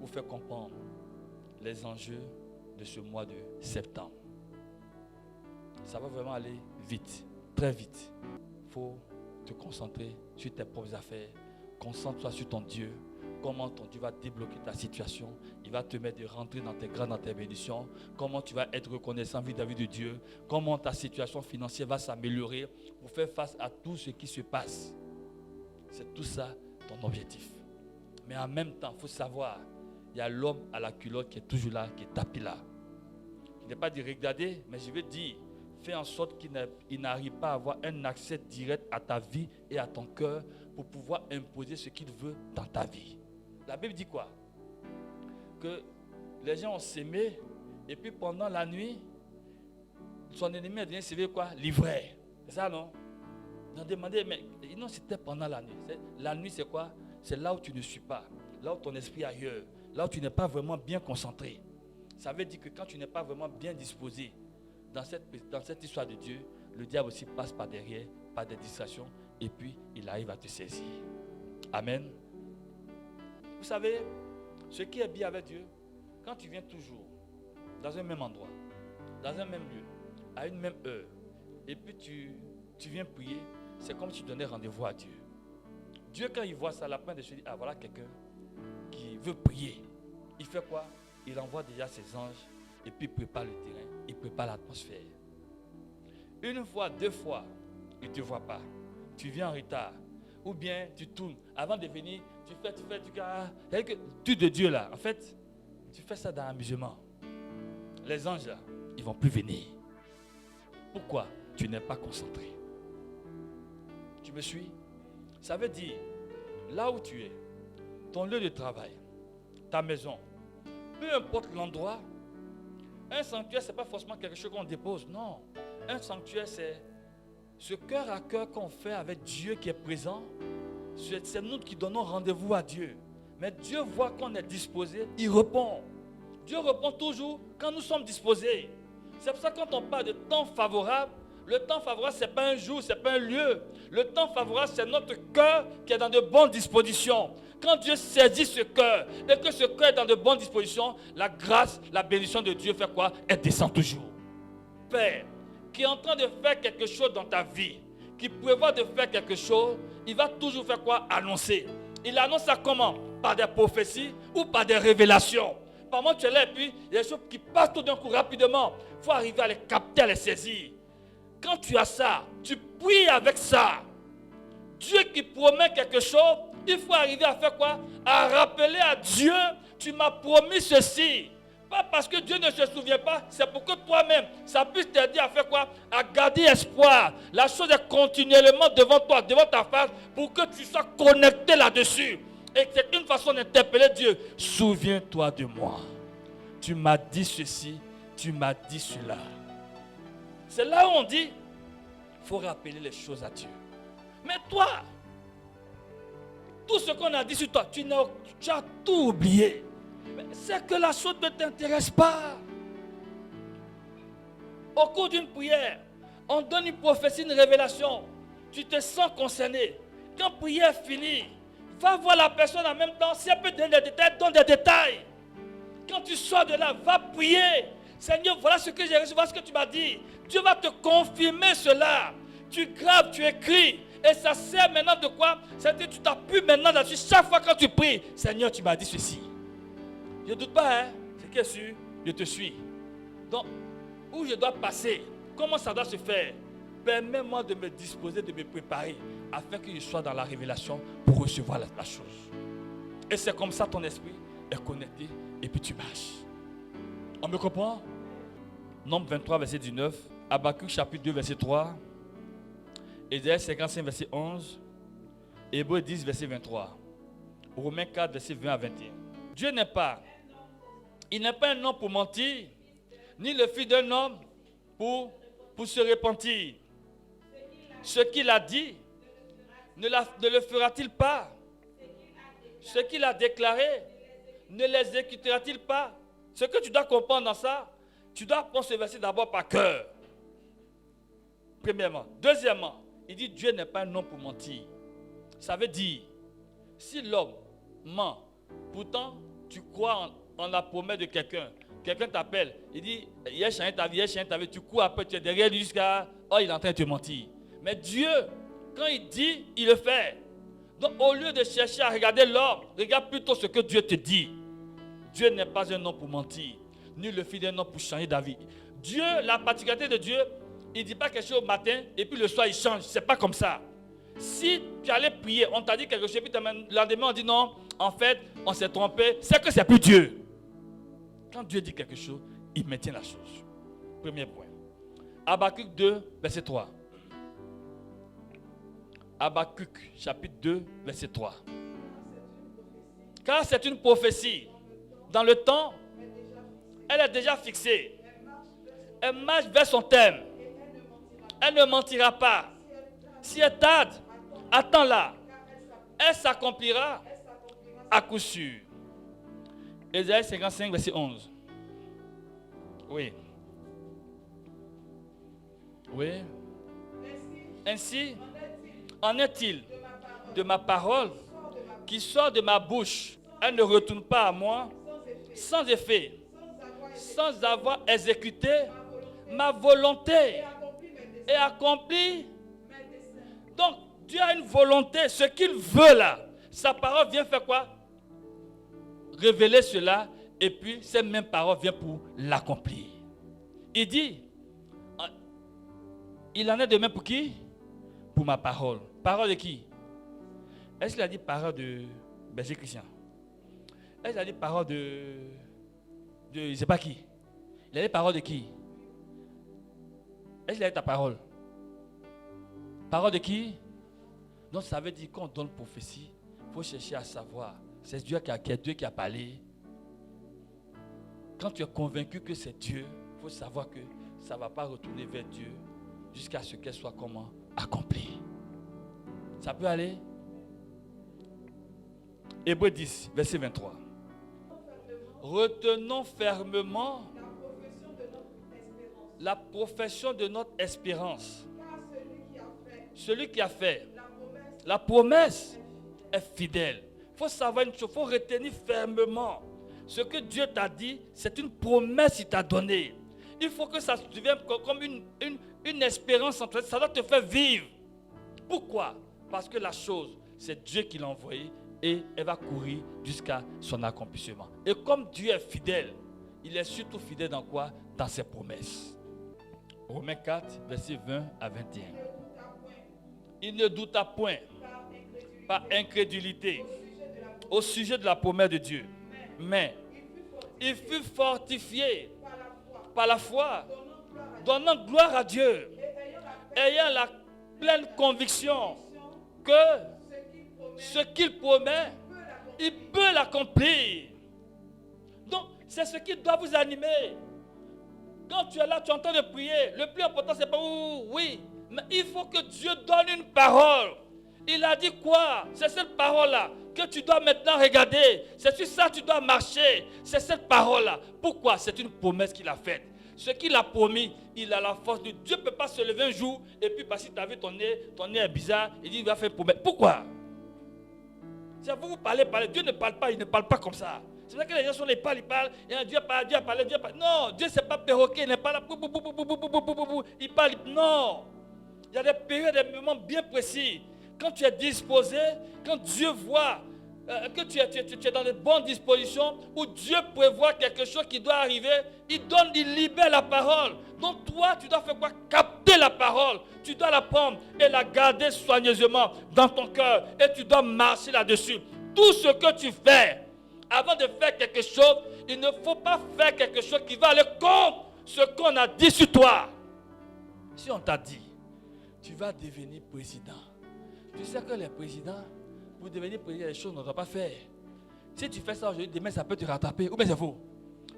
ou faire comprendre les enjeux de ce mois de septembre. Ça va vraiment aller vite, très vite. Il faut te concentrer sur tes propres affaires. Concentre-toi sur ton Dieu. Comment ton Dieu va débloquer ta situation. Il va te mettre de rentrer dans tes grâces, dans tes bénédictions. Comment tu vas être reconnaissant vis-à-vis de Dieu. Comment ta situation financière va s'améliorer pour faire face à tout ce qui se passe. C'est tout ça ton objectif. Mais en même temps, il faut savoir, il y a l'homme à la culotte qui est toujours là, qui est tapis là. Il n'est pas de regarder, mais je veux dire, fais en sorte qu'il n'arrive pas à avoir un accès direct à ta vie et à ton cœur pour pouvoir imposer ce qu'il veut dans ta vie. La Bible dit quoi? Que les gens ont sémé et puis pendant la nuit, son ennemi a devenu sévé quoi? L'ivraie. C'est ça, non? Ils ont demandé, mais non, c'était pendant la nuit. La nuit, c'est quoi? C'est là où tu ne suis pas, là où ton esprit est ailleurs, là où tu n'es pas vraiment bien concentré. Ça veut dire que quand tu n'es pas vraiment bien disposé dans cette histoire de Dieu, le diable aussi passe par derrière, par des distractions, et puis il arrive à te saisir. Amen. Vous savez, ce qui est bien avec Dieu, quand tu viens toujours dans un même endroit, dans un même lieu, à une même heure, et puis tu viens prier, c'est comme si tu donnais rendez-vous à Dieu. Dieu, quand il voit ça, la fin de se dire, ah voilà quelqu'un qui veut prier. Il fait quoi? Il envoie déjà ses anges et puis il prépare le terrain, il prépare l'atmosphère. Une fois, deux fois, il ne te voit pas. Tu viens en retard. Ou bien tu tournes. Avant de venir, tu fais. C'est-à-dire que tu de Dieu là, en fait, tu fais ça dans l'amusement. Les anges là, ils ne vont plus venir. Pourquoi? Tu n'es pas concentré. Tu me suis? Ça veut dire, là où tu es, ton lieu de travail, ta maison, peu importe l'endroit, Un sanctuaire, ce n'est pas forcément quelque chose qu'on dépose. Non. Un sanctuaire, c'est ce cœur à cœur qu'on fait avec Dieu qui est présent. C'est nous qui donnons rendez-vous à Dieu. Mais Dieu voit qu'on est disposé, il répond. Dieu répond toujours quand nous sommes disposés. C'est pour ça que quand on parle de temps favorable, le temps favorable, ce n'est pas un jour, ce n'est pas un lieu. Le temps favorable, c'est notre cœur qui est dans de bonnes dispositions. Quand Dieu saisit ce cœur et que ce cœur est dans de bonnes dispositions, la grâce, la bénédiction de Dieu fait quoi? Elle descend toujours. Père, qui est en train de faire quelque chose dans ta vie, qui prévoit de faire quelque chose, il va toujours faire quoi? Annoncer. Il annonce ça comment? Par des prophéties ou par des révélations. Par moment tu es là et puis il y a des choses qui passent tout d'un coup rapidement. Il faut arriver à les capter, à les saisir. Quand tu as ça, tu pries avec ça. Dieu qui promet quelque chose, il faut arriver à faire quoi? À rappeler à Dieu, tu m'as promis ceci. Pas parce que Dieu ne se souvient pas, c'est pour que toi-même, ça puisse t'aider à faire quoi? À garder espoir. La chose est continuellement devant toi, devant ta face, pour que tu sois connecté là-dessus. Et c'est une façon d'interpeller Dieu. Souviens-toi de moi. Tu m'as dit ceci, tu m'as dit cela. C'est là où on dit, il faut rappeler les choses à Dieu. Mais toi, tout ce qu'on a dit sur toi, tu as tout oublié. C'est que la chose ne t'intéresse pas. Au cours d'une prière, on donne une prophétie, une révélation. Tu te sens concerné. Quand la prière finit, va voir la personne en même temps. Si elle peut donner des détails, donne des détails. Quand tu sors de là, va prier. Seigneur, voilà ce que j'ai reçu, voilà ce que tu m'as dit. Dieu va te confirmer cela. Tu graves, tu écris. Et ça sert maintenant de quoi? C'est-à-dire que tu t'appuies maintenant là-dessus. Chaque fois quand tu pries, Seigneur, tu m'as dit ceci. Je ne doute pas, hein? C'est qui est sûr, je te suis. Donc, où je dois passer? Comment ça doit se faire? Permets-moi de me disposer, de me préparer, afin que je sois dans la révélation pour recevoir la chose. Et c'est comme ça ton esprit est connecté et puis tu marches. On me comprend? Nombre 23, verset 19. Habakkuk, chapitre 2, verset 3. Ésaïe 55, verset 11. Hébreux 10, verset 23. Romains 4, verset 20 à 21. Dieu n'est pas. Il n'est pas un homme pour mentir, ni le fils d'un homme pour se repentir. Ce qu'il a dit, ne le fera-t-il pas? Ce qu'il a déclaré, ne l'exécutera-t-il pas? Ce que tu dois comprendre dans ça, tu dois prendre ce verset d'abord par cœur. Premièrement. Deuxièmement, il dit Dieu n'est pas un homme pour mentir. Ça veut dire, si l'homme ment, pourtant tu crois en la promesse de quelqu'un, quelqu'un t'appelle, il dit, il a changé ta vie, tu cours après, tu es derrière lui jusqu'à, oh il est en train de te mentir. Mais Dieu, quand il dit, il le fait. Donc au lieu de chercher à regarder l'homme, regarde plutôt ce que Dieu te dit. Dieu n'est pas un homme pour mentir, ni le fils d'un homme pour changer d'avis. Dieu, la particularité de Dieu, il ne dit pas quelque chose au matin et puis le soir il change. Ce n'est pas comme ça. Si tu allais prier, on t'a dit quelque chose, puis le lendemain on dit non, en fait, on s'est trompé, c'est que c'est plus Dieu. Quand Dieu dit quelque chose, il maintient la chose. Premier point. Habakkuk 2, verset 3. Habakkuk, chapitre 2, verset 3. Car c'est une prophétie. Dans le temps, elle est déjà fixée. Elle marche vers son thème. Elle ne mentira pas. Si elle tarde, attends-la. Elle s'accomplira à coup sûr. Ésaïe 55, verset 11. Oui. Oui. Ainsi, en est-il de ma parole qui sort de ma bouche. Elle ne retourne pas à moi sans effet, sans avoir exécuté ma volonté et accompli. Donc, Dieu a une volonté, ce qu'il veut là. Sa parole vient faire quoi? Révéler cela, et puis ces mêmes paroles viennent pour l'accomplir. Il dit, il en est de même pour qui? Pour ma parole. Parole de qui? Est-ce qu'il a dit parole de Berger Christian? Est-ce qu'il a dit parole de je ne sais pas qui? Il a dit parole de qui? Est-ce qu'il a dit ta parole? Parole de qui? Donc ça veut dire qu'on donne prophétie, il faut chercher à savoir. C'est Dieu qui a parlé. Quand tu es convaincu que c'est Dieu, il faut savoir que ça ne va pas retourner vers Dieu jusqu'à ce qu'elle soit comment accomplie. Ça peut aller? Hébreux 10, verset 23. Retenons fermement la profession de notre espérance. Celui qui a fait la promesse est fidèle. Il faut savoir une chose, il faut retenir fermement. Ce que Dieu t'a dit, c'est une promesse qu'il t'a donnée. Il faut que ça devienne comme une espérance en toi. Ça doit te faire vivre. Pourquoi? Parce que la chose, c'est Dieu qui l'a envoyée et elle va courir jusqu'à son accomplissement. Et comme Dieu est fidèle, il est surtout fidèle dans quoi? Dans ses promesses. Romains 4, versets 20 à 21. Il ne douta point par incrédulité au sujet de la promesse de Dieu. Mais il fut fortifié par la foi, donnant gloire à Dieu, ayant la pleine conviction que ce qu'il promet, il peut l'accomplir. Donc, c'est ce qui doit vous animer. Quand tu es là, tu es en train de prier. Le plus important, c'est pas oui, mais il faut que Dieu donne une parole. Il a dit quoi? C'est cette parole-là que tu dois maintenant regarder. C'est sur ça que tu dois marcher. C'est cette parole-là. Pourquoi? C'est une promesse qu'il a faite. Ce qu'il a promis, il a la force de Dieu. Ne peut pas se lever un jour et puis parce que tu as vu ton nez est bizarre, il dit il va faire une promesse. Pourquoi? C'est vous parlez. Dieu ne parle pas, il ne parle pas comme ça. C'est vrai que les gens sont les parlent, et Dieu parle. Non, Dieu c'est pas perroquet, il n'est pas là. Il parle, non. Il y a des périodes, des moments bien précis. Quand tu es disposé, quand Dieu voit que tu es dans de bonnes dispositions, où Dieu prévoit quelque chose qui doit arriver, il libère la parole. Donc toi, tu dois faire quoi? Capter la parole. Tu dois la prendre et la garder soigneusement dans ton cœur. Et tu dois marcher là-dessus. Tout ce que tu fais, avant de faire quelque chose, il ne faut pas faire quelque chose qui va aller contre ce qu'on a dit sur toi. Si on t'a dit, tu vas devenir président. Tu sais que les présidents, pour devenir président, les choses ne doivent pas faire. Si tu fais ça aujourd'hui, demain ça peut te rattraper. Ou bien c'est faux.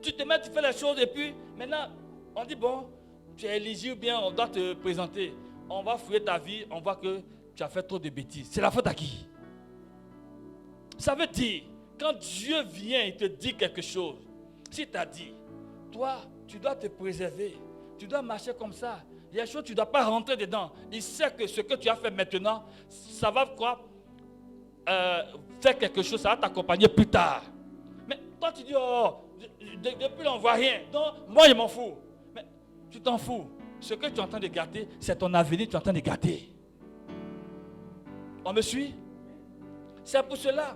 Tu te mets, tu fais les choses et puis maintenant, on dit bon, tu es éligible, bien, on doit te présenter. On va fouiller ta vie, on voit que tu as fait trop de bêtises. C'est la faute à qui? Ça veut dire, quand Dieu vient et te dit quelque chose, s'il t'a dit, toi, tu dois te préserver, tu dois marcher comme ça. Il y a des choses, tu ne dois pas rentrer dedans. Il sait que ce que tu as fait maintenant, ça va quoi? Faire quelque chose, ça va t'accompagner plus tard. Mais toi, tu dis, oh, depuis là, on ne voit rien. Donc, moi, je m'en fous. Mais tu t'en fous. Ce que tu es en train de gâter, c'est ton avenir, tu es en train de gâter. On me suit? C'est pour cela.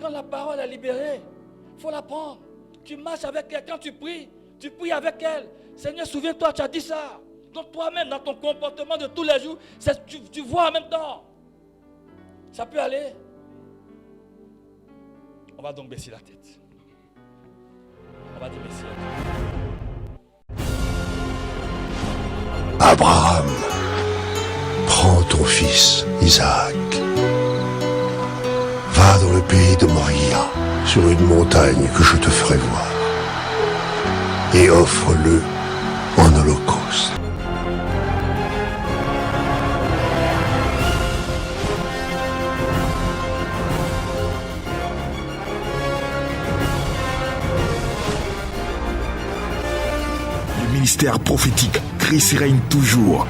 Quand la parole est libérée, il faut la prendre. Tu marches avec elle. Quand tu pries avec elle. Seigneur, souviens-toi, tu as dit ça. Donc toi-même, dans ton comportement de tous les jours, tu vois en même temps. Ça peut aller. On va donc baisser la tête. On va donc baisser la tête. Abraham, prends ton fils Isaac. Va dans le pays de Moria, sur une montagne que je te ferai voir, et offre-le en holocauste. Le ministère prophétique Christ règne toujours.